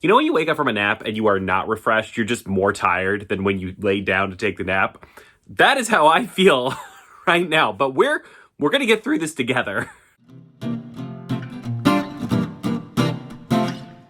You know when you wake up from a nap and you are not refreshed, you're just more tired than when you lay down to take the nap? That is how I feel right now, but we're going to get through this together.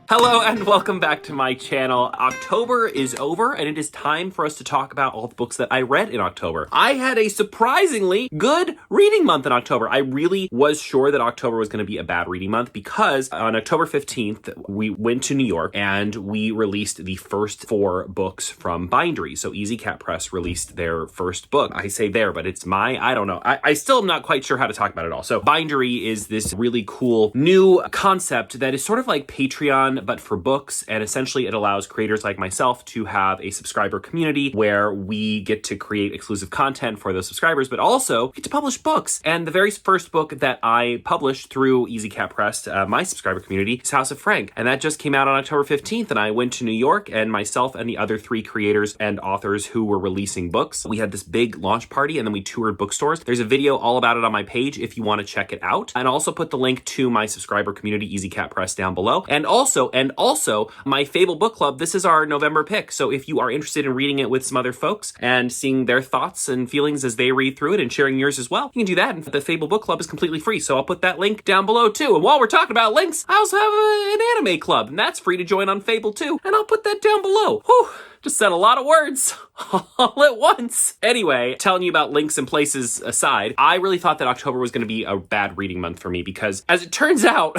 Hello and welcome back to my channel. October is over and it is time for us to talk about all the books that I read in October. I had a surprisingly good reading month in October. I really was sure that October was going to be a bad reading month because on October 15th, we went to New York and we released the first 4 books from Bindery. So Easy Cat Press released their first book. I say there, but it's I don't know. I still am not quite sure how to talk about it all. So Bindery is this really cool new concept that is sort of like Patreon, but for books, and essentially it allows creators like myself to have a subscriber community where we get to create exclusive content for those subscribers, but also get to publish books. And the very first book that I published through Easy Cat Press, my subscriber community, is House of Frank, and that just came out on October 15th, and I went to New York, and myself and the other 3 creators and authors who were releasing books, we had this big launch party, and then we toured bookstores. There's a video all about it on my page if you want to check it out, and I'll also put the link to my subscriber community, Easy Cat Press, down below. And also my Fable book club, this is our November pick. So if you are interested in reading it with some other folks and seeing their thoughts and feelings as they read through it and sharing yours as well, you can do that. And the Fable book club is completely free. So I'll put that link down below too. And while we're talking about links, I also have an anime club, and that's free to join on Fable too. And I'll put that down below. Whew. Just said a lot of words all at once. Anyway, telling you about links and places aside, I really thought that October was going to be a bad reading month for me because, as it turns out,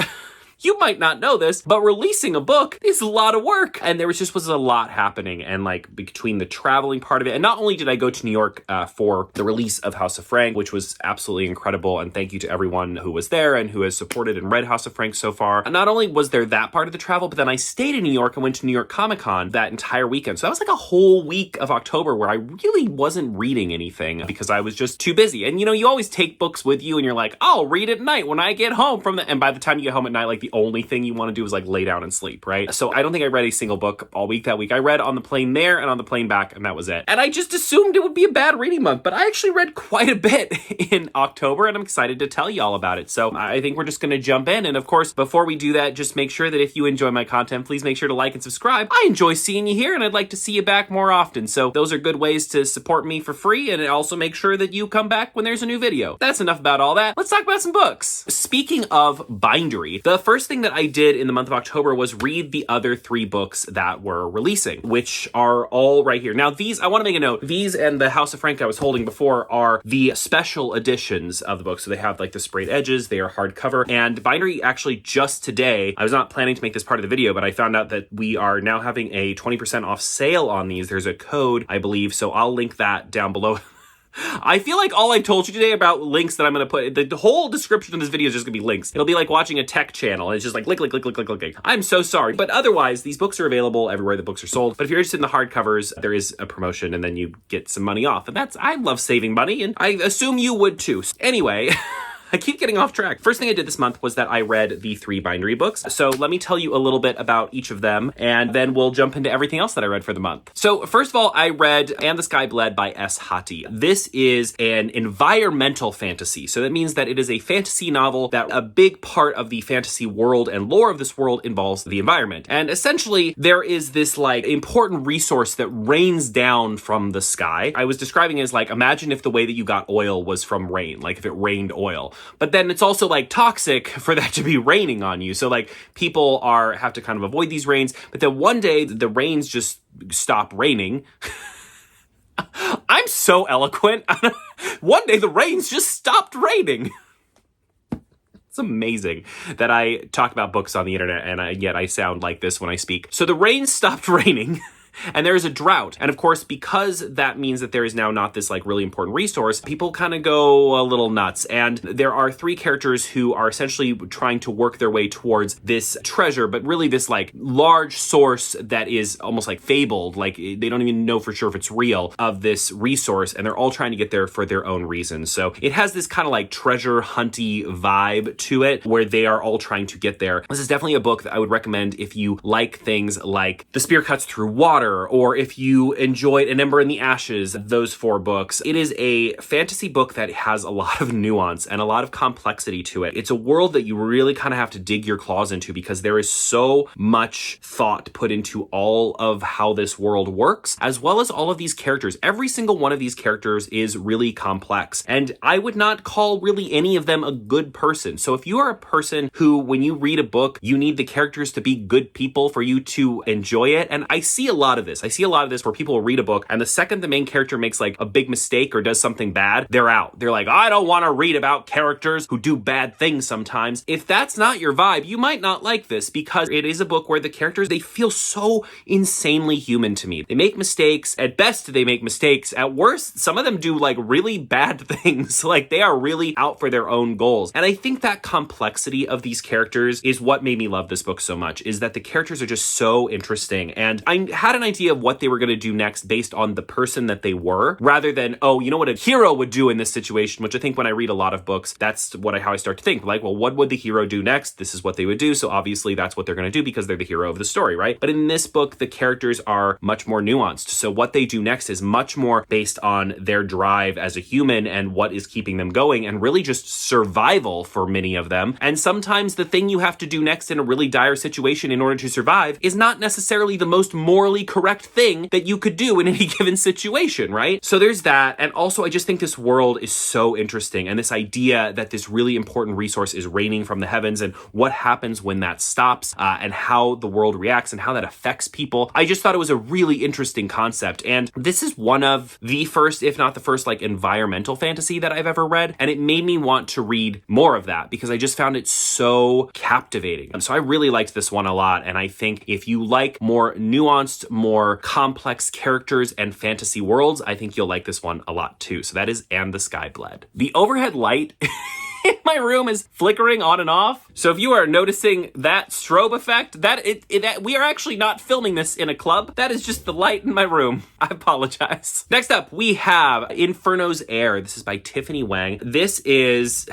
you might not know this, but releasing a book is a lot of work. And there was a lot happening, and like between the traveling part of it, and not only did I go to New York for the release of House of Frank, which was absolutely incredible, and thank you to everyone who was there and who has supported and read House of Frank so far. And not only was there that part of the travel, but then I stayed in New York and went to New York Comic Con that entire weekend. So that was like a whole week of October where I really wasn't reading anything because I was just too busy. And you know, you always take books with you and you're like, I'll read at night when I get home and by the time you get home at night, like the only thing you want to do is like lay down and sleep, right? So I don't think I read a single book all week that week. I read on the plane there and on the plane back, and that was it. And I just assumed it would be a bad reading month, but I actually read quite a bit in October, and I'm excited to tell you all about it. So I think we're just going to jump in. And of course, before we do that, just make sure that if you enjoy my content, please make sure to like and subscribe. I enjoy seeing you here, and I'd like to see you back more often. So those are good ways to support me for free, and also make sure that you come back when there's a new video. That's enough about all that. Let's talk about some books. Speaking of Bindery, the first thing that I did in the month of October was read the other 3 books that were releasing, which are all right here. Now these, I want to make a note, these and the House of Frank I was holding before are the special editions of the book. So they have like the sprayed edges, they are hardcover, and Bindery actually just today, I was not planning to make this part of the video, but I found out that we are now having a 20% off sale on these. There's a code, I believe, so I'll link that down below. I feel like all I told you today about links that I'm going to put, the whole description of this video is just going to be links. It'll be like watching a tech channel. It's just like click. I'm so sorry. But otherwise, these books are available everywhere the books are sold. But if you're interested in the hardcovers, there is a promotion and then you get some money off. And I love saving money, and I assume you would too. Anyway, I keep getting off track. First thing I did this month was that I read the 3 Bindery books. So let me tell you a little bit about each of them, and then we'll jump into everything else that I read for the month. So first of all, I read And the Sky Bled by S. Hati. This is an environmental fantasy. So that means that it is a fantasy novel that a big part of the fantasy world and lore of this world involves the environment. And essentially, there is this like important resource that rains down from the sky. I was describing it as like, imagine if the way that you got oil was from rain, like if it rained oil. But then it's also like toxic for that to be raining on you. So like people have to kind of avoid these rains. But then one day the rains just stop raining. I'm so eloquent. One day the rains just stopped raining. It's amazing that I talk about books on the internet and yet I sound like this when I speak. So the rain stopped raining. And there is a drought. And of course, because that means that there is now not this like really important resource, people kind of go a little nuts. And there are 3 characters who are essentially trying to work their way towards this treasure, but really this like large source that is almost like fabled. Like they don't even know for sure if it's real, of this resource. And they're all trying to get there for their own reasons. So it has this kind of like treasure hunty vibe to it where they are all trying to get there. This is definitely a book that I would recommend if you like things like The Spear Cuts Through Water, Water, or if you enjoyed An Ember in the Ashes, those 4 books. It is a fantasy book that has a lot of nuance and a lot of complexity to it. It's a world that you really kind of have to dig your claws into because there is so much thought put into all of how this world works, as well as all of these characters. Every single one of these characters is really complex, and I would not call really any of them a good person. So if you are a person who, when you read a book, you need the characters to be good people for you to enjoy it, and I see a lot of this. I see a lot of this where people will read a book, and the second the main character makes like a big mistake or does something bad, they're out. They're like, I don't want to read about characters who do bad things sometimes. If that's not your vibe, you might not like this, because it is a book where the characters, they feel so insanely human to me. They make mistakes. At best, they make mistakes. At worst, some of them do like really bad things. Like they are really out for their own goals. And I think that complexity of these characters is what made me love this book so much, is that the characters are just so interesting. And I had an idea of what they were going to do next based on the person that they were, rather than, oh, you know what a hero would do in this situation, which I think when I read a lot of books, that's how I start to think. Like, well, what would the hero do next? This is what they would do. So obviously that's what they're going to do because they're the hero of the story, right? But in this book, the characters are much more nuanced. So what they do next is much more based on their drive as a human and what is keeping them going, and really just survival for many of them. And sometimes the thing you have to do next in a really dire situation in order to survive is not necessarily the most morally correct thing that you could do in any given situation, right? So there's that. And also, I just think this world is so interesting, and this idea that this really important resource is raining from the heavens and what happens when that stops, and how the world reacts and how that affects people. I just thought it was a really interesting concept. And this is one of the first, if not the first, like environmental fantasy that I've ever read. And it made me want to read more of that because I just found it so captivating. So I really liked this one a lot. And I think if you like more nuanced, more complex characters and fantasy worlds, I think you'll like this one a lot too. So that is And the Sky Bled. The overhead light in my room is flickering on and off. So if you are noticing that strobe effect, that we are actually not filming this in a club. That is just the light in my room. I apologize. Next up, we have Infernos Air. This is by Tiffany Wang. This is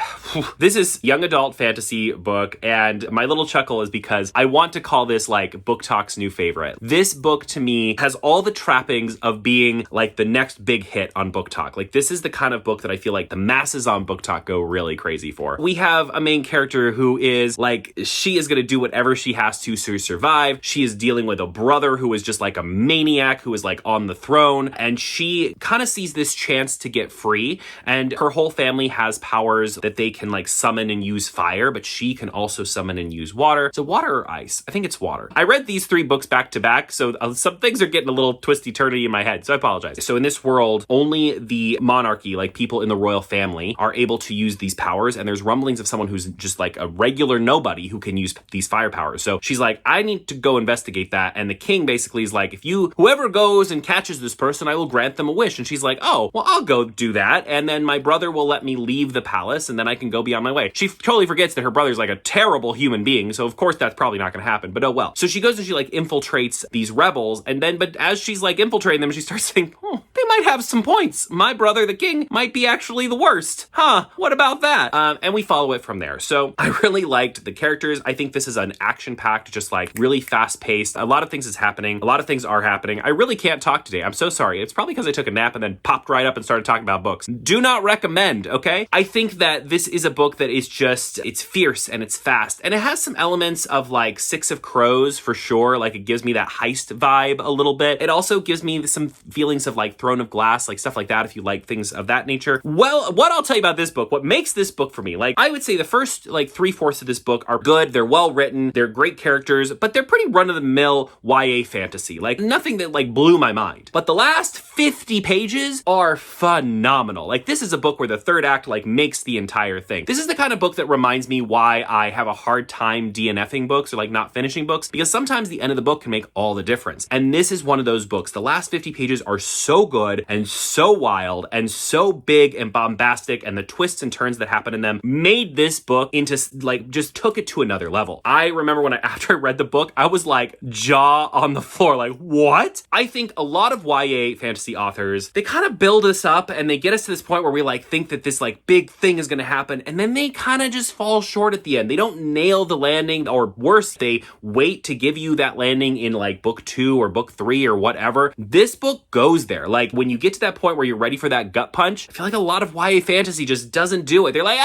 young adult fantasy book, and my little chuckle is because I want to call this like Book Talk's new favorite. This book to me has all the trappings of being like the next big hit on Book Talk. Like this is the kind of book that I feel like the masses on Book Talk go really crazy for. We have a main character who is like, she is going to do whatever she has to survive. She is dealing with a brother who is just like a maniac who is like on the throne, and she kind of sees this chance to get free, and her whole family has powers that they can like summon and use fire, but she can also summon and use water. So water or ice? I think it's water. I read these 3 books back to back, so some things are getting a little twisty-turny in my head, so I apologize. So in this world, only the monarchy, like people in the royal family, are able to use these powers, and there's rumblings of someone who's just like a regular nobody who can use these fire powers. So she's like, I need to go investigate that. And the king basically is like, whoever goes and catches this person, I will grant them a wish. And she's like, oh, well, I'll go do that. And then my brother will let me leave the palace, and then I can go be on my way. She totally forgets that her brother's like a terrible human being. So of course that's probably not going to happen, but oh well. So she goes and she like infiltrates these rebels. And then, but as she's like infiltrating them, she starts saying, oh, they might have some points. My brother, the king, might be actually the worst. Huh, what about that? And we follow it from there. So I really liked the characters. I think this is an action-packed, just like really fast-paced. A lot of things is happening. A lot of things are happening. I really can't talk today. I'm so sorry. It's probably because I took a nap and then popped right up and started talking about books. Do not recommend, okay? I think that this is a book that is just, it's fierce and it's fast. And it has some elements of like Six of Crows for sure. Like it gives me that heist vibe a little bit. It also gives me some feelings of like Throne of Glass, like stuff like that if you like things of that nature. Well, what I'll tell you about this book, what makes this book for me, like I would say the first like 3/4 of this book are good. They're well written. They're great characters, but they're pretty run-of-the-mill YA fantasy. Like nothing that like blew my mind. But the last 50 pages are phenomenal. Like this is a book where the third act like makes the entire thing. This is the kind of book that reminds me why I have a hard time DNFing books or like not finishing books, because sometimes the end of the book can make all the difference. And this is one of those books. The last 50 pages are so good and so wild and so big and bombastic, and the twists and turns that happen in them made this book into like, just took it to another level. I remember when after I read the book, I was like jaw on the floor, like what? I think a lot of YA fantasy fantasy authors, they kind of build us up and they get us to this point where we like think that this like big thing is going to happen, and then they kind of just fall short at the end. They don't nail the landing, or worse, they wait to give you that landing in like book 2 or book 3 or whatever. This book goes there. Like when you get to that point where you're ready for that gut punch, I feel like a lot of YA fantasy just doesn't do it. They're like,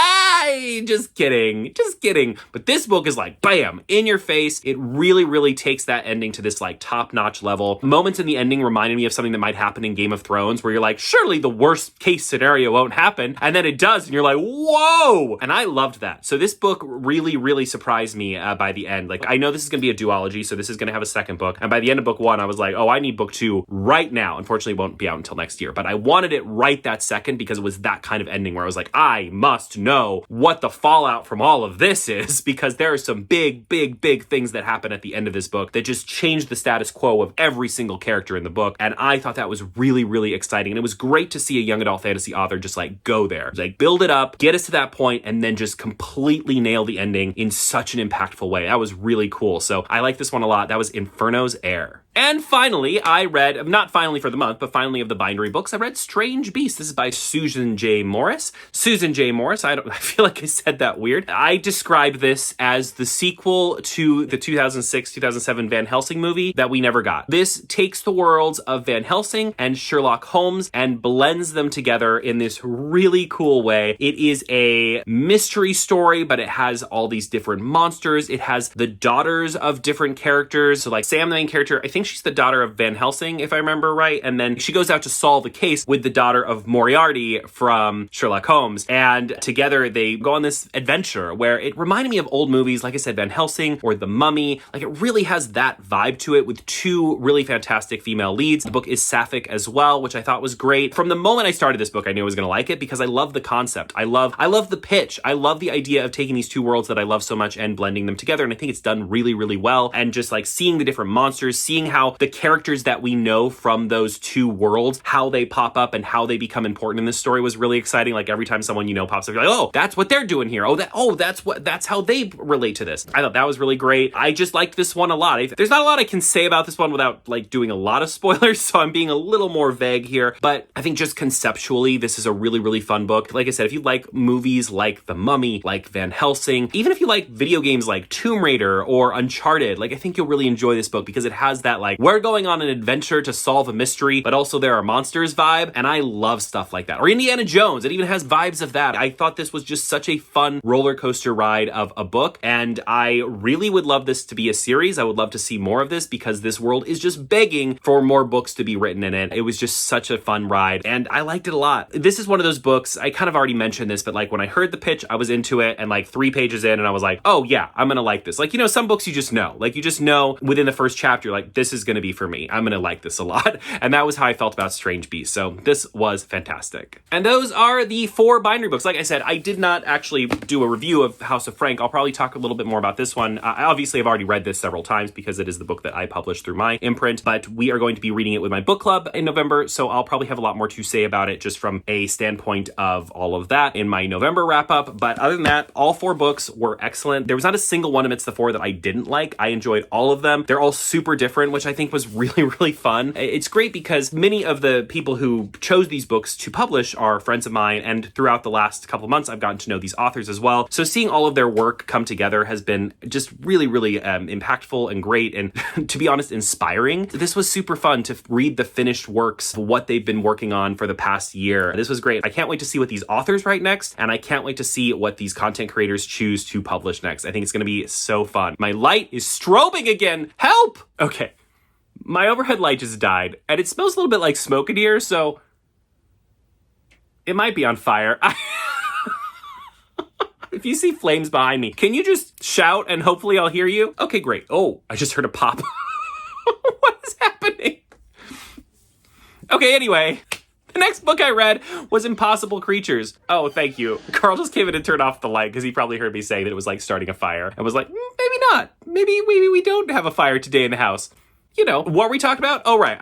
just kidding. But this book is like, bam, in your face. It really, really takes that ending to this like top-notch level. Moments in the ending reminded me of something that might happen in Game of Thrones, where you're like, surely the worst case scenario won't happen. And then it does. And you're like, whoa. And I loved that. So this book really, really surprised me by the end. Like, I know this is going to be a duology, so this is going to have a second book. And by the end of book 1, I was like, oh, I need book 2 right now. Unfortunately, it won't be out until next year. But I wanted it right that second because it was that kind of ending where I was like, I must know what the fallout from all of this is, because there are some big, big, big things that happen at the end of this book that just change the status quo of every single character in the book. And I thought that was really, really exciting. And it was great to see a young adult fantasy author just like go there, like build it up, get us to that point, and then just completely nail the ending in such an impactful way. That was really cool. So I like this one a lot. That was Infernos Air. And finally, I read, not finally for the month, but finally of the bindery books, I read Strange Beasts. This is by Susan J. Morris. Susan J. Morris, I feel like I said that weird. I describe this as the sequel to the 2006-2007 Van Helsing movie that we never got. This takes the worlds of Van Helsing and Sherlock Holmes and blends them together in this really cool way. It is a mystery story, but it has all these different monsters. It has the daughters of different characters. So like Sam, the main character, I think she's the daughter of Van Helsing, if I remember right. And then she goes out to solve the case with the daughter of Moriarty from Sherlock Holmes. And together they go on this adventure where it reminded me of old movies, like I said, Van Helsing or The Mummy. Like it really has that vibe to it with 2 really fantastic female leads. The book is sapphic as well, which I thought was great. From the moment I started this book, I knew I was going to like it because I love the concept. I love the pitch. I love the idea of taking these 2 worlds that I love so much and blending them together. And I think it's done really, really well. And just like seeing the different monsters, seeing how the characters that we know from those 2 worlds, how they pop up and how they become important in this story was really exciting. Like every time someone you know pops up, you're like, oh, that's what they're doing here. That's how they relate to this. I thought that was really great. I just liked this one a lot. There's not a lot I can say about this one without like doing a lot of spoilers, so I'm being a little more vague here. But I think just conceptually, this is a really, really fun book. Like I said, if you like movies like The Mummy, like Van Helsing, even if you like video games like Tomb Raider or Uncharted, like I think you'll really enjoy this book because it has that like, we're going on an adventure to solve a mystery, but also there are monsters vibe, and I love stuff like that. Or Indiana Jones, it even has vibes of that. I thought this was just such a fun roller coaster ride of a book, and I really would love this to be a series. I would love to see more of this because this world is just begging for more books to be written in it. It was just such a fun ride, and I liked it a lot. This is one of those books, I kind of already mentioned this, but like when I heard the pitch, I was into it, and like 3 pages in, and I was like, oh yeah, I'm gonna like this. Like, you know, some books you just know. Like, you just know within the first chapter, like, this is gonna be for me. I'm gonna like this a lot. And that was how I felt about Strange Beasts. So this was fantastic. And those are the 4 bindery books. Like I said, I did not actually do a review of House of Frank. I'll probably talk a little bit more about this one. I obviously have already read this several times because it is the book that I published through my imprint, but we are going to be reading it with my book club in November. So I'll probably have a lot more to say about it just from a standpoint of all of that in my November wrap up. But other than that, all 4 books were excellent. There was not a single one amidst the 4 that I didn't like. I enjoyed all of them. They're all super different, which I think was really, really fun. It's great because many of the people who chose these books to publish are friends of mine, and throughout the last couple of months, I've gotten to know these authors as well. So seeing all of their work come together has been just really, really impactful and great, and to be honest, inspiring. This was super fun to read the finished works of what they've been working on for the past year. This was great. I can't wait to see what these authors write next, and I can't wait to see what these content creators choose to publish next. I think it's going to be so fun. My light is strobing again. Help! Okay. My overhead light just died, and it smells a little bit like smoke in here, so it might be on fire. If you see flames behind me, can you just shout and hopefully I'll hear you? Okay, great. Oh, I just heard a pop. What is happening? Okay, anyway, the next book I read was Impossible Creatures. Oh, thank you. Carl just came in and turned off the light because he probably heard me saying that it was like starting a fire. I was like, maybe not. Maybe we don't have a fire today in the house. You know, what were we talking about? Oh, right.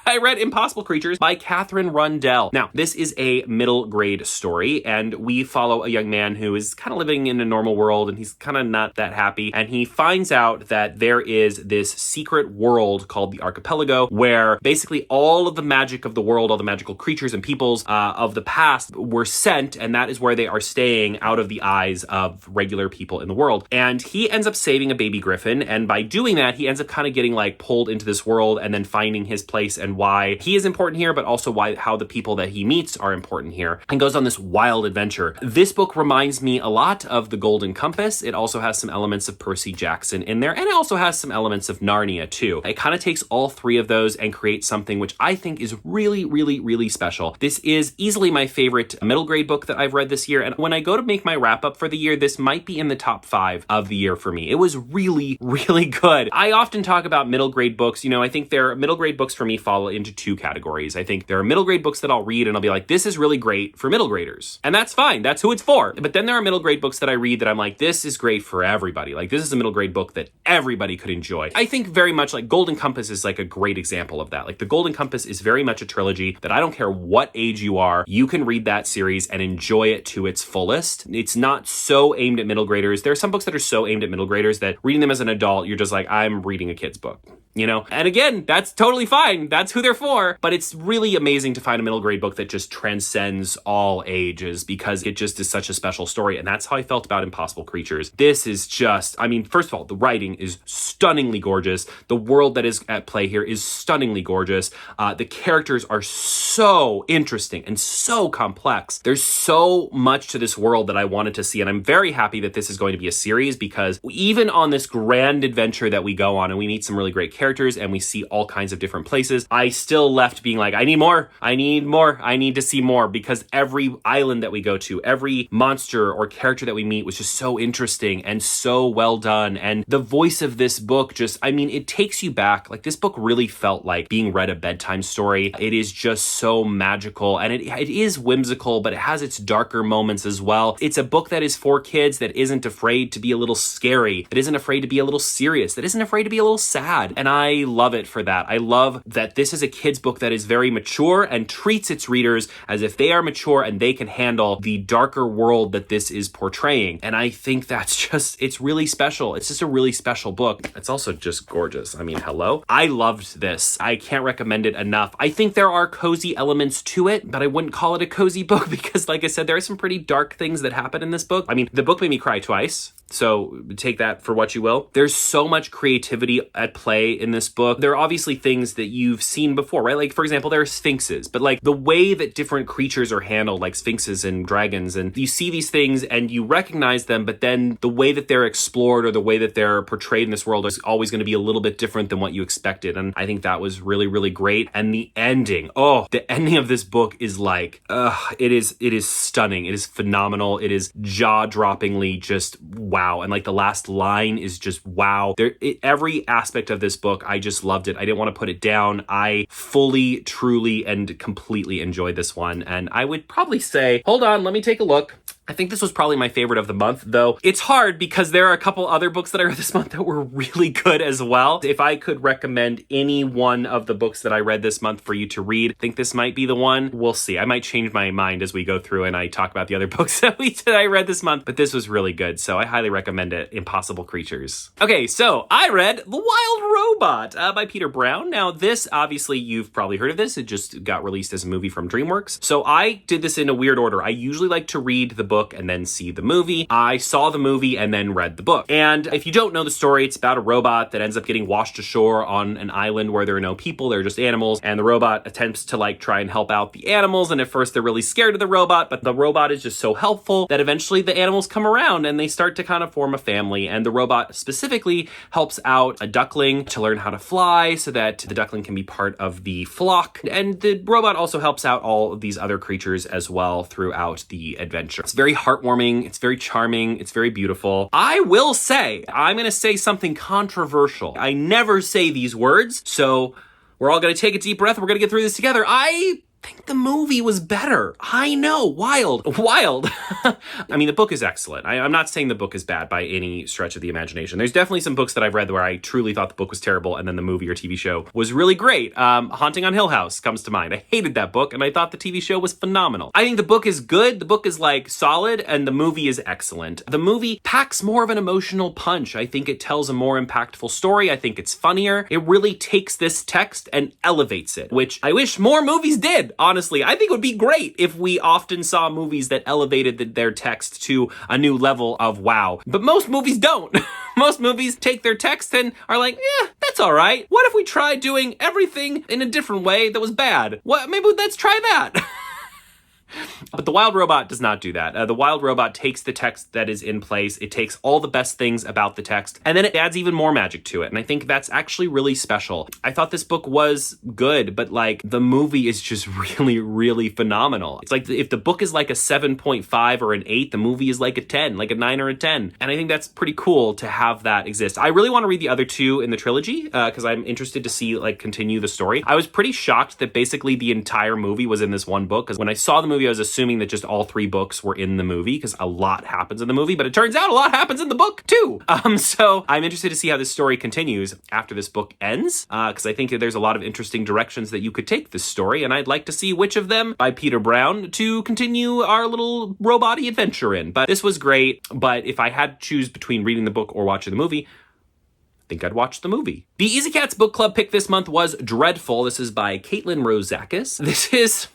I read Impossible Creatures by Katherine Randell. Now, this is a middle grade story, and we follow a young man who is kind of living in a normal world, and he's kind of not that happy, and he finds out that there is this secret world called the Archipelago, where basically all of the magic of the world, all the magical creatures and peoples of the past were sent, and that is where they are staying out of the eyes of regular people in the world. And he ends up saving a baby griffin, and by doing that, he ends up kind of getting like pulled into this world and then finding his place and why he is important here, but also how the people that he meets are important here, and goes on this wild adventure. This book reminds me a lot of The Golden Compass. It also has some elements of Percy Jackson in there, and it also has some elements of Narnia too. It kind of takes all three of those and creates something which I think is really, really, really special. This is easily my favorite middle grade book that I've read this year, and when I go to make my wrap up for the year, this might be in the top 5 of the year for me. It was really, really good. I often talk about middle grade books. You know, I think middle grade books for me fall into 2 categories. I think there are middle grade books that I'll read and I'll be like, this is really great for middle graders. And that's fine. That's who it's for. But then there are middle grade books that I read that I'm like, this is great for everybody. Like, this is a middle grade book that everybody could enjoy. I think very much like Golden Compass is like a great example of that. Like, the Golden Compass is very much a trilogy that I don't care what age you are, you can read that series and enjoy it to its fullest. It's not so aimed at middle graders. There are some books that are so aimed at middle graders that reading them as an adult, you're just like, I'm reading a kid's book. You know, and again, that's totally fine. That's who they're for. But it's really amazing to find a middle grade book that just transcends all ages because it just is such a special story. And that's how I felt about Impossible Creatures. This is just, I mean, first of all, the writing is stunningly gorgeous. The world that is at play here is stunningly gorgeous. The characters are so interesting and so complex. There's so much to this world that I wanted to see. And I'm very happy that this is going to be a series because even on this grand adventure that we go on and we meet some really great characters and we see all kinds of different places, I still left being like, I need more. I need to see more, because every island that we go to, every monster or character that we meet was just so interesting and so well done. And the voice of this book just, I mean, it takes you back. Like, this book really felt like being read a bedtime story. It is just so magical, and it is whimsical, but it has its darker moments as well. It's a book that is for kids, that isn't afraid to be a little scary, that isn't afraid to be a little serious, that isn't afraid to be a little sad. And I love it for that. I love that this is a kid's book that is very mature and treats its readers as if they are mature and they can handle the darker world that this is portraying. And I think that's just, it's really special. It's just a really special book. It's also just gorgeous. I mean, hello? I loved this. I can't recommend it enough. I think there are cozy elements to it, but I wouldn't call it a cozy book because, like I said, there are some pretty dark things that happen in this book. I mean, the book made me cry twice, so take that for what you will. There's so much creativity at play in this book. There are obviously things that you've seen before, right? Like, for example, there are sphinxes, but like the way that different creatures are handled, like sphinxes and dragons, and you see these things and you recognize them, but then the way that they're explored or the way that they're portrayed in this world is always going to be a little bit different than what you expected. And I think that was really, really great. And the ending, the ending of this book is like, it is stunning. It is phenomenal. It is jaw-droppingly just wow. And like the last line is just wow. Every aspect of this book, I just loved it. I didn't want to put it down. I fully, truly, and completely enjoyed this one. And I would probably say, hold on, let me take a look. I think this was probably my favorite of the month, though. It's hard because there are a couple other books that I read this month that were really good as well. If I could recommend any one of the books that I read this month for you to read, I think this might be the one. We'll see. I might change my mind as we go through and I talk about the other books that I read this month, but this was really good, so I highly recommend it. Impossible Creatures. Okay, so I read The Wild Robot by Peter Brown. Now, this, obviously, you've probably heard of this. It just got released as a movie from DreamWorks. So I did this in a weird order. I usually like to read the book and then see the movie. I saw the movie and then read the book. And if you don't know the story, it's about a robot that ends up getting washed ashore on an island where there are no people, they're just animals, and the robot attempts to like try and help out the animals, and at first they're really scared of the robot, but the robot is just so helpful that eventually the animals come around and they start to kind of form a family, and the robot specifically helps out a duckling to learn how to fly so that the duckling can be part of the flock, and the robot also helps out all of these other creatures as well throughout the adventure. It's very heartwarming, it's very charming, it's very beautiful. I will say, I'm going to say something controversial. I never say these words, so we're all going to take a deep breath. We're going to get through this together. I think the movie was better. I know, wild. I mean, the book is excellent. I'm not saying the book is bad by any stretch of the imagination. There's definitely some books that I've read where I truly thought the book was terrible and then the movie or TV show was really great. Haunting on Hill House comes to mind. I hated that book and I thought the TV show was phenomenal. I think the book is good. The book is like solid and the movie is excellent. The movie packs more of an emotional punch. I think it tells a more impactful story. I think it's funnier. It really takes this text and elevates it, which I wish more movies did. Honestly, I think it would be great if we often saw movies that elevated their text to a new level of wow. But most movies don't. Most movies take their text and are like, yeah, that's all right. What if we tried doing everything in a different way that was bad? Maybe let's try that. But the Wild Robot does not do that. The Wild Robot takes the text that is in place, it takes all the best things about the text, and then it adds even more magic to it. And I think that's actually really special. I thought this book was good, but like the movie is just really, really phenomenal. It's like if the book is like a 7.5 or an 8, the movie is like a 10, like a 9 or a 10. And I think that's pretty cool to have that exist. I really want to read the other two in the trilogy because I'm interested to see like continue the story. I was pretty shocked that basically the entire movie was in this one book because when I saw the movie, I was assuming that just all 3 books were in the movie because a lot happens in the movie, but it turns out a lot happens in the book too. So I'm interested to see how this story continues after this book ends because I think that there's a lot of interesting directions that you could take this story, and I'd like to see which of them by Peter Brown to continue our little robot-y adventure in. But this was great, but if I had to choose between reading the book or watching the movie, I think I'd watch the movie. The Easy Cats book club pick this month was Dreadful. This is by Caitlin Rozakis. This is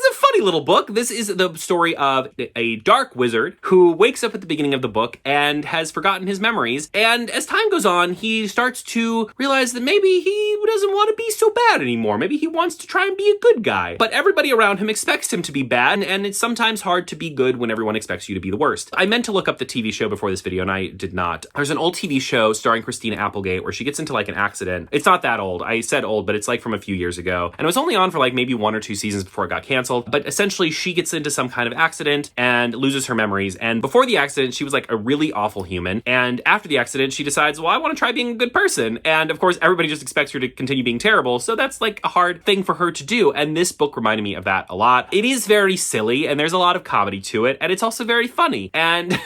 a funny little book. This is the story of a dark wizard who wakes up at the beginning of the book and has forgotten his memories. And as time goes on, he starts to realize that maybe he doesn't want to be so bad anymore. Maybe he wants to try and be a good guy. But everybody around him expects him to be bad, and it's sometimes hard to be good when everyone expects you to be the worst. I meant to look up the TV show before this video, and I did not. There's an old TV show starring Christina Applegate where she gets into like an accident. It's not that old. I said old, but it's like from a few years ago. And it was only on for like maybe 1 or 2 seasons before it got canceled. But essentially, she gets into some kind of accident and loses her memories. And before the accident, she was like a really awful human. And after the accident, she decides, well, I want to try being a good person. And of course, everybody just expects her to continue being terrible. So that's like a hard thing for her to do. And this book reminded me of that a lot. It is very silly and there's a lot of comedy to it. And it's also very funny. And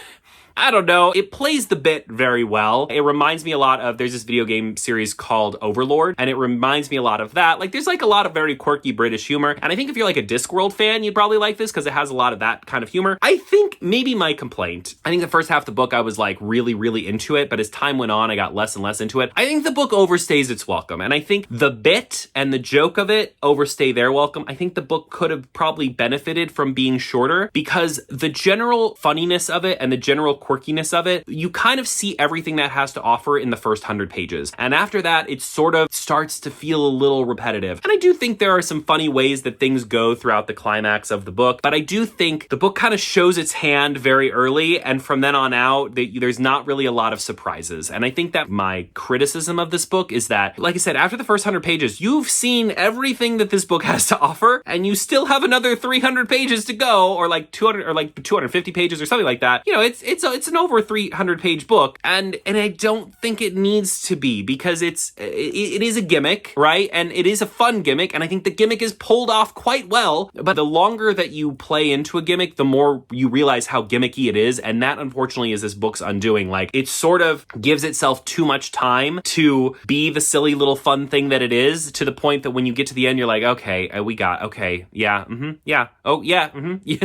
I don't know, it plays the bit very well. It reminds me a lot of, there's this video game series called Overlord, and it reminds me a lot of that. Like, there's like a lot of very quirky British humor, and I think if you're like a Discworld fan, you'd probably like this because it has a lot of that kind of humor. I think maybe my complaint, I think the first half of the book I was like really, really into it, but as time went on, I got less and less into it. I think the book overstays its welcome, and I think the bit and the joke of it overstay their welcome. I think the book could have probably benefited from being shorter because the general funniness of it and the general quirkiness of it, you kind of see everything that has to offer in the first 100 pages. And after that, it sort of starts to feel a little repetitive. And I do think there are some funny ways that things go throughout the climax of the book, but I do think the book kind of shows its hand very early, and from then on out, there's not really a lot of surprises. And I think that my criticism of this book is that, like I said, after the first 100 pages, you've seen everything that this book has to offer, and you still have another 300 pages to go, or like 200 or like 250 pages or something like that. You know, it's an over 300 page book, and I don't think it needs to be, because it is a gimmick, right? And it is a fun gimmick, and I think the gimmick is pulled off quite well. But the longer that you play into a gimmick, the more you realize how gimmicky it is, and that unfortunately is this book's undoing. Like, it sort of gives itself too much time to be the silly little fun thing that it is, to the point that when you get to the end, you're like, okay, yeah, yeah, oh yeah,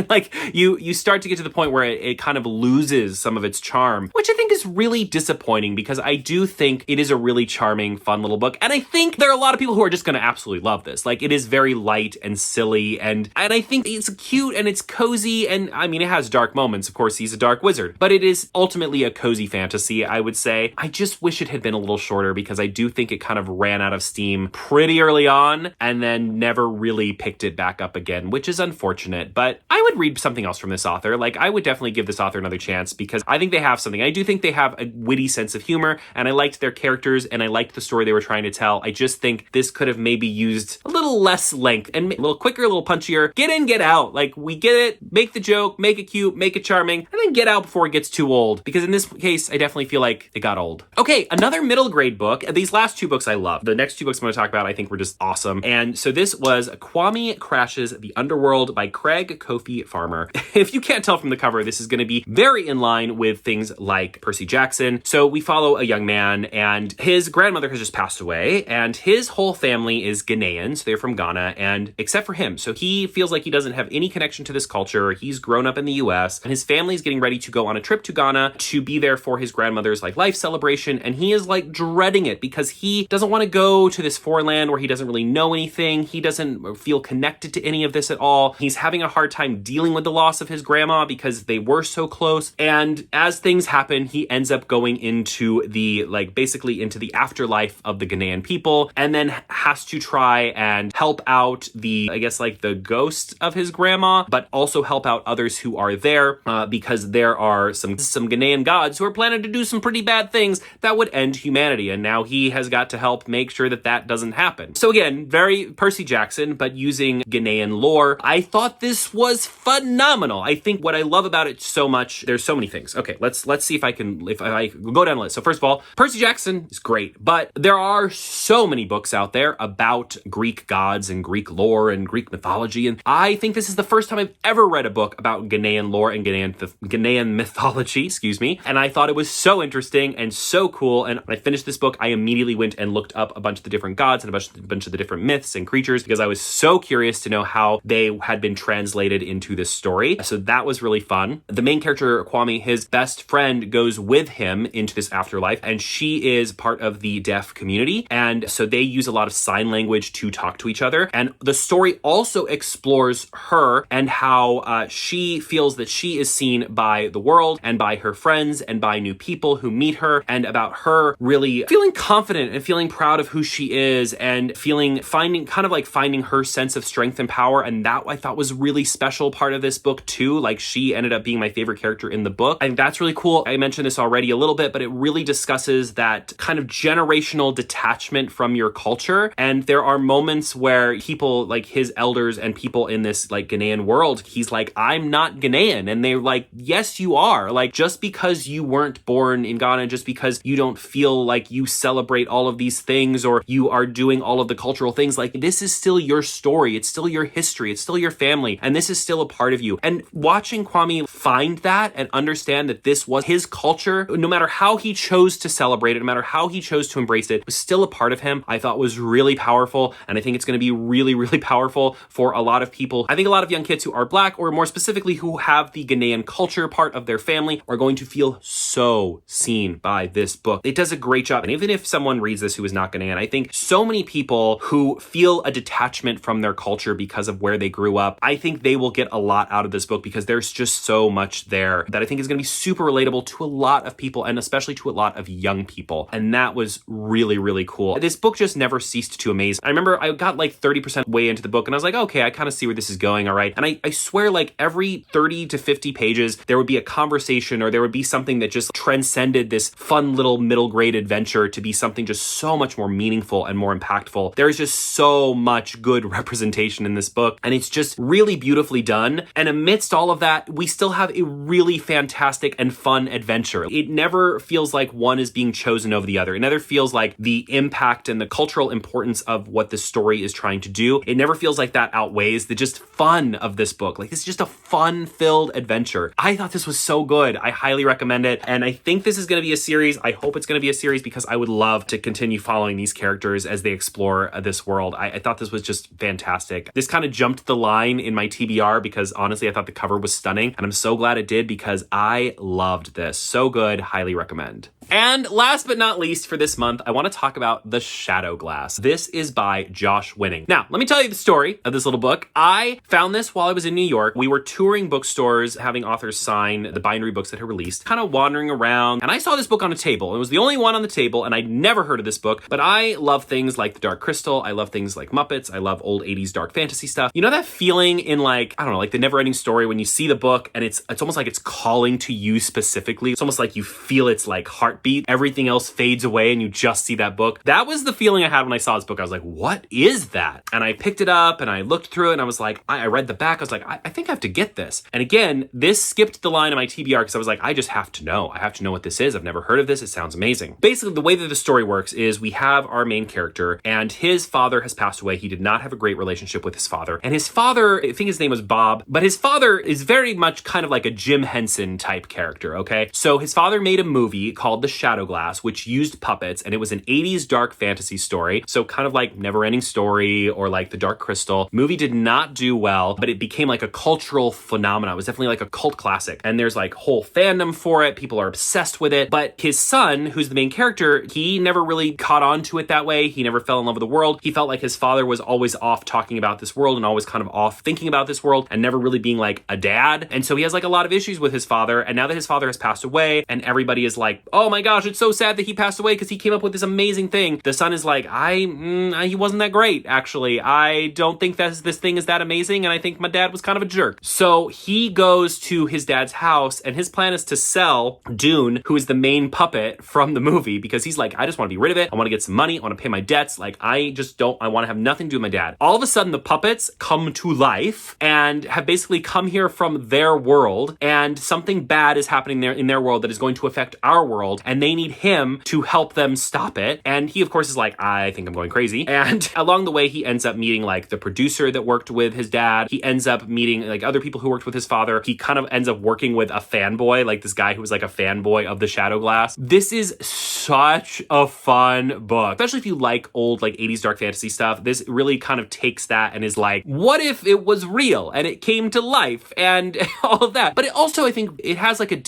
like you start to get to the point where it kind of loses some of its charm, which I think is really disappointing, because I do think it is a really charming, fun little book. And I think there are a lot of people who are just going to absolutely love this. Like, it is very light and silly, and I think it's cute and it's cozy, and I mean, it has dark moments. Of course, he's a dark wizard, but it is ultimately a cozy fantasy, I would say. I just wish it had been a little shorter, because I do think it kind of ran out of steam pretty early on and then never really picked it back up again, which is unfortunate. But I would read something else from this author. Like, I would definitely give this author another chance, because because I think they have something. I do think they have a witty sense of humor, and I liked their characters, and I liked the story they were trying to tell. I just think this could have maybe used a little less length and a little quicker, a little punchier. Get in, get out. Like, we get it, make the joke, make it cute, make it charming, and then get out before it gets too old. Because in this case, I definitely feel like it got old. Okay, another middle grade book. These last two books I love. The next two books I'm going to talk about I think were just awesome. And so this was Kwame Crashes the Underworld by Craig Kofi Farmer. If you can't tell from the cover, this is going to be very in line with things like Percy Jackson. So we follow a young man, and his grandmother has just passed away, and his whole family is Ghanaian, so they're from Ghana, and except for him. So he feels like he doesn't have any connection to this culture. He's grown up in the US, and his family is getting ready to go on a trip to Ghana to be there for his grandmother's like life celebration, and he is like dreading it because he doesn't want to go to this foreign land where he doesn't really know anything. He doesn't feel connected to any of this at all. He's having a hard time dealing with the loss of his grandma because they were so close. And as things happen, he ends up going into the, like, basically into the afterlife of the Ghanaian people, and then has to try and help out the, I guess, like the ghost of his grandma, but also help out others who are there because there are some Ghanaian gods who are planning to do some pretty bad things that would end humanity. And now he has got to help make sure that that doesn't happen. So again, very Percy Jackson, but using Ghanaian lore. I thought this was phenomenal. I think what I love about it so much, there's so many things. Okay, let's see if I can go down the list. So first of all, Percy Jackson is great, but there are so many books out there about Greek gods and Greek lore and Greek mythology, and I think this is the first time I've ever read a book about Ghanaian lore and Ghanaian mythology, excuse me, and I thought it was so interesting and so cool. And when I finished this book, I immediately went and looked up a bunch of the different gods and a bunch of the different myths and creatures because I was so curious to know how they had been translated into this story. So that was really fun. The main character, Kwame, his best friend, goes with him into this afterlife, and she is part of the deaf community, and so they use a lot of sign language to talk to each other. And the story also explores her and how she feels that she is seen by the world and by her friends and by new people who meet her, and about her really feeling confident and feeling proud of who she is and finding her sense of strength and power. And that I thought was really special part of this book too. Like, she ended up being my favorite character in the book. I think that's really cool. I mentioned this already a little bit, but it really discusses that kind of generational detachment from your culture. And there are moments where people like his elders and people in this like Ghanaian world, he's like, I'm not Ghanaian. And they're like, yes, you are. Like, just because you weren't born in Ghana, just because you don't feel like you celebrate all of these things or you are doing all of the cultural things, like, this is still your story. It's still your history. It's still your family. And this is still a part of you. And watching Kwame find that and understand that this was his culture, no matter how he chose to celebrate it, no matter how he chose to embrace it, was still a part of him, I thought was really powerful. And I think it's going to be really, really powerful for a lot of people. I think a lot of young kids who are Black, or more specifically who have the Ghanaian culture part of their family, are going to feel so seen by this book. It does a great job. And even if someone reads this who is not Ghanaian, I think so many people who feel a detachment from their culture because of where they grew up, I think they will get a lot out of this book because there's just so much there that I think is going to be super relatable to a lot of people, and especially to a lot of young people. And that was really, really cool. This book just never ceased to amaze. I remember I got like 30% way into the book and I was like, okay, I kind of see where this is going. All right. And I swear, like, every 30 to 50 pages, there would be a conversation or there would be something that just transcended this fun little middle grade adventure to be something just so much more meaningful and more impactful. There's just so much good representation in this book, and it's just really beautifully done. And amidst all of that, we still have a really fantastic and fun adventure. It never feels like one is being chosen over the other. It never feels like the impact and the cultural importance of what the story is trying to do. It never feels like that outweighs the just fun of this book. Like, this is just a fun-filled adventure. I thought this was so good. I highly recommend it. And I think this is going to be a series. I hope it's going to be a series because I would love to continue following these characters as they explore this world. I thought this was just fantastic. This kind of jumped the line in my TBR because honestly, I thought the cover was stunning. And I'm so glad it did because I loved this. So good. Highly recommend. And last but not least for this month, I want to talk about The Shadow Glass. This is by Josh Winning. Now, let me tell you the story of this little book. I found this while I was in New York. We were touring bookstores, having authors sign the bindery books that had released, kind of wandering around, and I saw this book on a table. It was the only one on the table, and I'd never heard of this book, but I love things like The Dark Crystal. I love things like Muppets. I love old 80s dark fantasy stuff. You know that feeling in like, I don't know, like The Never Ending Story when you see the book and it's almost like it's calling to you specifically. It's almost like you feel its like heartbeat. Everything else fades away and you just see that book. That was the feeling I had when I saw this book. I was like, what is that? And I picked it up and I looked through it and I was like, I read the back. I was like, I think I have to get this. And again, this skipped the line of my TBR because I was like, I just have to know. I have to know what this is. I've never heard of this. It sounds amazing. Basically, the way that the story works is we have our main character and his father has passed away. He did not have a great relationship with his father. And his father, I think his name was Bob, but his father is very much kind of like a Jim Henson type character, okay? So his father made a movie called The Shadow Glass, which used puppets, and it was an 80s dark fantasy story. So kind of like Never Ending Story or like The Dark Crystal. Movie did not do well, but it became like a cultural phenomenon. It was definitely like a cult classic. And there's like whole fandom for it. People are obsessed with it. But his son, who's the main character, he never really caught on to it that way. He never fell in love with the world. He felt like his father was always off talking about this world and always kind of off thinking about this world and never really being like a dad. And so he has like a lot of issues with his father. And now that his father has passed away and everybody is like, oh my gosh, it's so sad that he passed away because he came up with this amazing thing. The son is like, he wasn't that great, actually. I don't think this thing is that amazing. And I think my dad was kind of a jerk. So he goes to his dad's house and his plan is to sell Dune, who is the main puppet from the movie, because he's like, I just want to be rid of it. I want to get some money. I want to pay my debts. Like, I want to have nothing to do with my dad. All of a sudden, the puppets come to life and have basically come here from their world, and something bad is happening there in their world that is going to affect our world, and they need him to help them stop it. And he, of course, is like, I think I'm going crazy. And along the way, he ends up meeting like the producer that worked with his dad. He ends up meeting like other people who worked with his father. He kind of ends up working with a fanboy, like this guy who was like a fanboy of The Shadow Glass. This is such a fun book, especially if you like old like 80s dark fantasy stuff. This really kind of takes that and is like, what if it was real and it came to life and all of that? But it also, I think it has like it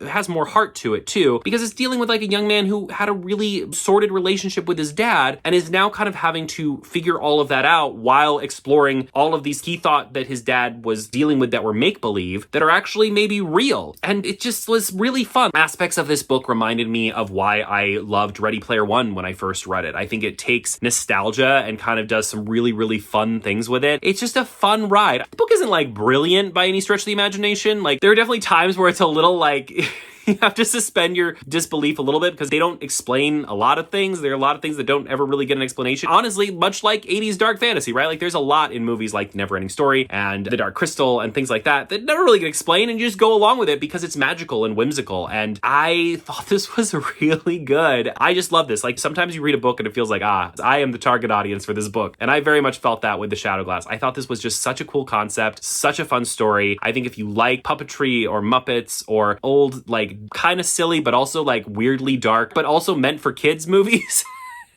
has more heart to it too, because it's dealing with like a young man who had a really sordid relationship with his dad and is now kind of having to figure all of that out while exploring all of these he thought that his dad was dealing with that were make-believe that are actually maybe real. And it just was really fun. Aspects of this book reminded me of why I loved Ready Player One when I first read it. I think it takes nostalgia and kind of does some really, really fun things with it. It's just a fun ride. The book isn't like brilliant by any stretch of the imagination. Like there are definitely times where it's a little like you have to suspend your disbelief a little bit because they don't explain a lot of things. There are a lot of things that don't ever really get an explanation. Honestly, much like 80s dark fantasy, right? Like there's a lot in movies like Never Ending Story and The Dark Crystal and things like that that never really get explained, and you just go along with it because it's magical and whimsical. And I thought this was really good. I just love this. Like sometimes you read a book and it feels like, I am the target audience for this book. And I very much felt that with The Shadow Glass. I thought this was just such a cool concept, such a fun story. I think if you like puppetry or Muppets or old, like kind of silly, but also like weirdly dark, but also meant for kids movies.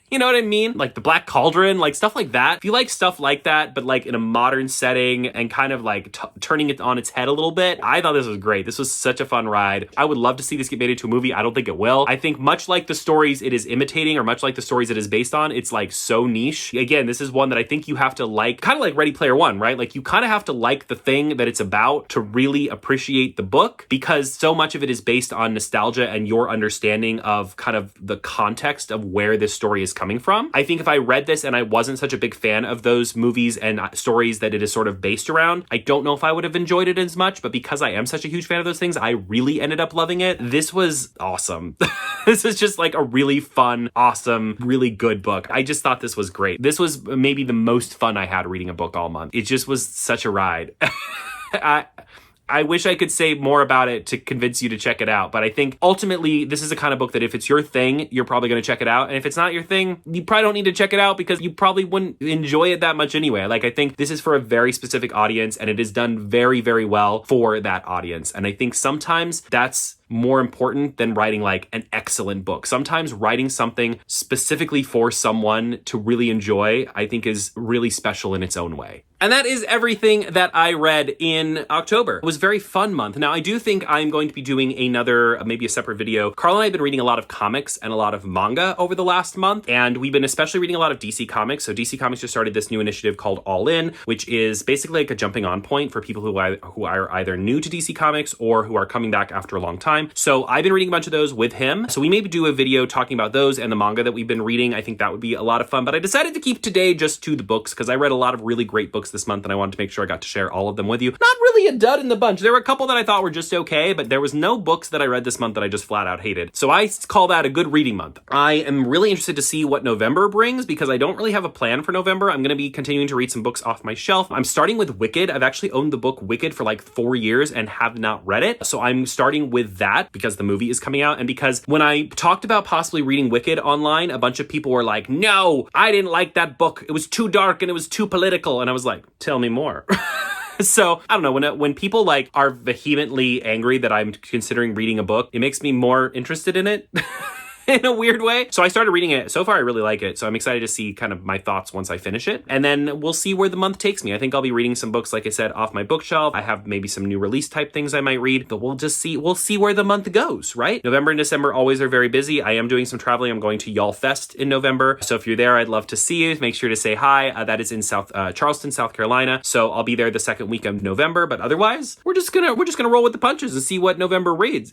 You know what I mean? Like The Black Cauldron, like stuff like that. If you like stuff like that, but like in a modern setting and kind of like turning it on its head a little bit, I thought this was great. This was such a fun ride. I would love to see this get made into a movie. I don't think it will. I think much like the stories it is imitating or much like the stories it is based on, it's like so niche. Again, this is one that I think you have to like, kind of like Ready Player One, right? Like you kind of have to like the thing that it's about to really appreciate the book, because so much of it is based on nostalgia and your understanding of kind of the context of where this story is coming from. I think if I read this and I wasn't such a big fan of those movies and stories that it is sort of based around, I don't know if I would have enjoyed it as much, but because I am such a huge fan of those things, I really ended up loving it. This was awesome. This is just like a really fun, awesome, really good book. I just thought this was great. This was maybe the most fun I had reading a book all month. It just was such a ride. I wish I could say more about it to convince you to check it out, but I think ultimately this is the kind of book that if it's your thing, you're probably going to check it out. And if it's not your thing, you probably don't need to check it out because you probably wouldn't enjoy it that much anyway. Like I think this is for a very specific audience and it is done very, very well for that audience. And I think sometimes that's more important than writing like an excellent book. Sometimes writing something specifically for someone to really enjoy, I think is really special in its own way. And that is everything that I read in October. It was a very fun month. Now, I do think I'm going to be doing another, maybe a separate video. Carl and I have been reading a lot of comics and a lot of manga over the last month, and we've been especially reading a lot of DC Comics. So DC Comics just started this new initiative called All In, which is basically like a jumping on point for people who are either new to DC Comics or who are coming back after a long time. So I've been reading a bunch of those with him. So we maybe do a video talking about those and the manga that we've been reading. I think that would be a lot of fun, but I decided to keep today just to the books because I read a lot of really great books this month and I wanted to make sure I got to share all of them with you. Not really a dud in the bunch. There were a couple that I thought were just okay, but there was no books that I read this month that I just flat out hated. So I call that a good reading month. I am really interested to see what November brings because I don't really have a plan for November. I'm going to be continuing to read some books off my shelf. I'm starting with Wicked. I've actually owned the book Wicked for like 4 years and have not read it. So I'm starting with that because the movie is coming out and because when I talked about possibly reading Wicked online, a bunch of people were like, no, I didn't like that book. It was too dark and it was too political. And I was like, tell me more. So I don't know, when people like are vehemently angry that I'm considering reading a book, it makes me more interested in it. In a weird way. So I started reading it. So far, I really like it. So I'm excited to see kind of my thoughts once I finish it. And then we'll see where the month takes me. I think I'll be reading some books, like I said, off my bookshelf. I have maybe some new release type things I might read, but we'll see where the month goes, right? November and December always are very busy. I am doing some traveling. I'm going to Y'all Fest in November. So if you're there, I'd love to see you. Make sure to say hi. That is in Charleston, South Carolina. So I'll be there the second week of November, but otherwise, we're just gonna roll with the punches and see what November brings.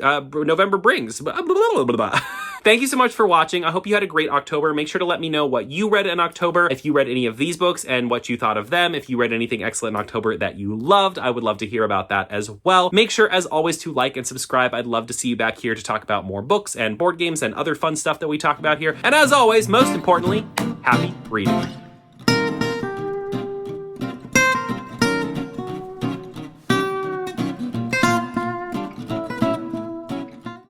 Thank you so much for watching. I hope you had a great October. Make sure to let me know what you read in October. If you read any of these books and what you thought of them. If you read anything excellent in October that you loved, I would love to hear about that as well. Make sure, as always, to like and subscribe. I'd love to see you back here to talk about more books and board games and other fun stuff that we talk about here. And as always, most importantly, happy reading.